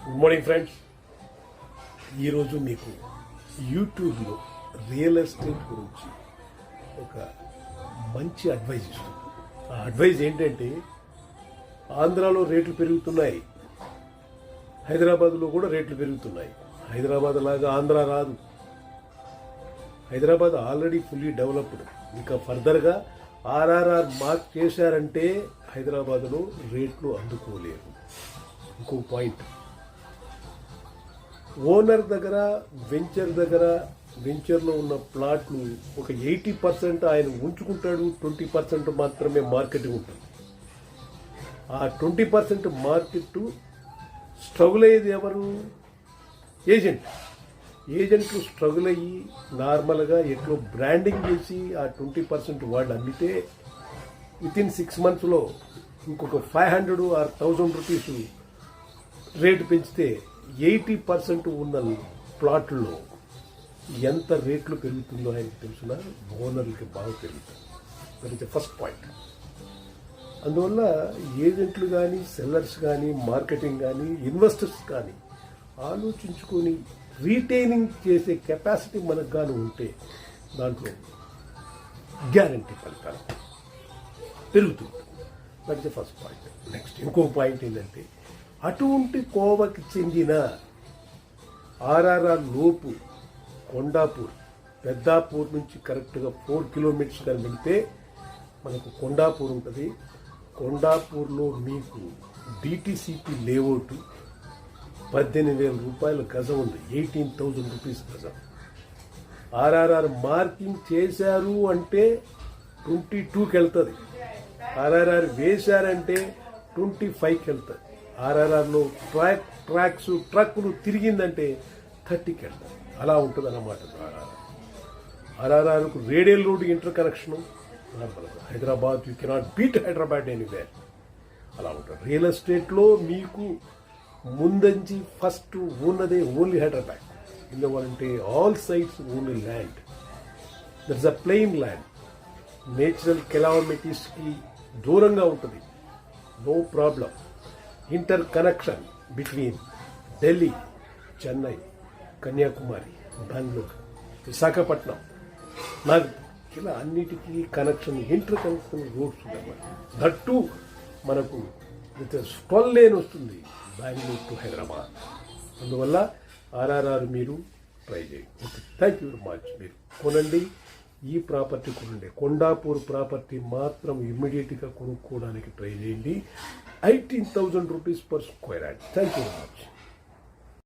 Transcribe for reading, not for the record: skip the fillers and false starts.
Good morning friends. ఈరోజు మీకు యూట్యూబ్లో రియల్ ఎస్టేట్ గురించి ఒక మంచి అడ్వైజ్ ఇస్తుంది. ఆ అడ్వైజ్ ఏంటంటే, ఆంధ్రాలో రేట్లు పెరుగుతున్నాయి, హైదరాబాద్లో కూడా రేట్లు పెరుగుతున్నాయి. హైదరాబాద్ లాగా ఆంధ్ర రాదు. Hyderabad already fully developed. ఇంకా ఫర్దర్గా ఆర్ఆర్ఆర్ మార్క్ చేశారంటే హైదరాబాద్లో రేట్లు అందుకోలేరు. ఇంకో పాయింట్, ఓనర్ దగ్గర వెంచర్లో ఉన్న ప్లాట్లు ఒక 80% ఆయన ఉంచుకుంటాడు, 20% మాత్రమే మార్కెటింగ్ ఉంటుంది. ఆ 20% మార్కెట్ స్ట్రగుల్ అయ్యేది ఎవరు? ఏజెంట్లు స్ట్రగుల్ అయ్యి నార్మల్గా ఎట్లో బ్రాండింగ్ చేసి ఆ 20% వాళ్ళు అమ్మితే వితిన్ 6 monthsలో ఇంకొక 500 or 1000 రూపీస్ రేటు పెంచితే 80% ఉన్న ప్లాట్లో ఎంత రేట్లు పెరుగుతుందో ఆయనకు తెలుసునా? ఓనర్లకి బాగా పెరుగుతుంది. That is the first point. అందువల్ల ఏజెంట్లు కానీ, సెల్లర్స్ కానీ, మార్కెటింగ్ కానీ, ఇన్వెస్టర్స్ కానీ ఆలోచించుకొని రీటైనింగ్ చేసే కెపాసిటీ మనకు కానీ ఉంటే దాంట్లో గ్యారంటీ ఫలితాలు పెరుగుతుంది. That is the first point. Next ఇంకో పాయింట్ ఏంటంటే, అటువంటి కోవకి చెందిన ఆర్ఆర్ఆర్ లోపు కొండాపూర్, పెద్దాపూర్ నుంచి కరెక్ట్గా 4 kilometers కానీ వెళ్తే మనకు కొండాపూర్ ఉంటుంది. కొండాపూర్లో మీకు డిటిసిపి లేఅవుట్ 18,000 రూపాయల గజం ఉంది, 18,000 రూపీస్ గజం. ఆర్ఆర్ఆర్ మార్కింగ్ చేశారు అంటే 22కి వెళ్తుంది. ఆర్ఆర్ఆర్ వేశారంటే 25కి వెళ్తుంది. ఆర్ఆర్ఆర్లో ట్రక్కులు తిరిగిందంటే 30కి వెళ్తారు. అలా ఉంటుంది అన్నమాట. ఆర్ఆర్ఆర్కు radial road interconnection Hyderabad, you cannot beat Hyderabad anywhere. అలా ఉంటుంది. రియల్ ఎస్టేట్లో మీకు ముందంచి ఫస్ట్ ఉన్నదే ఓన్లీ హైదరాబాద్. ఎందుకంటే all sites only land, that's a plain land. Natural కెలామిటీస్కి దూరంగా ఉంటుంది, no problem. Interconnection between Delhi, Chennai, Kanyakumari, Bengaluru, Visakhapatnam, నాగ్, ఇలా అన్నిటికీ కనెక్షన్, ఇంటర్ కనెక్షన్ రోడ్స్ ఉన్నాయి. దట్టు మనకు 12 lane వస్తుంది బెంగళూరు టు హైదరాబాద్. అందువల్ల ఆర్ఆర్ఆర్ మీరు ట్రై చేయండి. Okay, thank you very much. మీరు కొనండి, ఈ ప్రాపర్టీ కొనండి. కొండాపూర్ ప్రాపర్టీ మాత్రం ఇమ్మీడియట్గా కొనుక్కోవడానికి ట్రై చేయండి. 18,000 rupees per square yard. Thank you very much.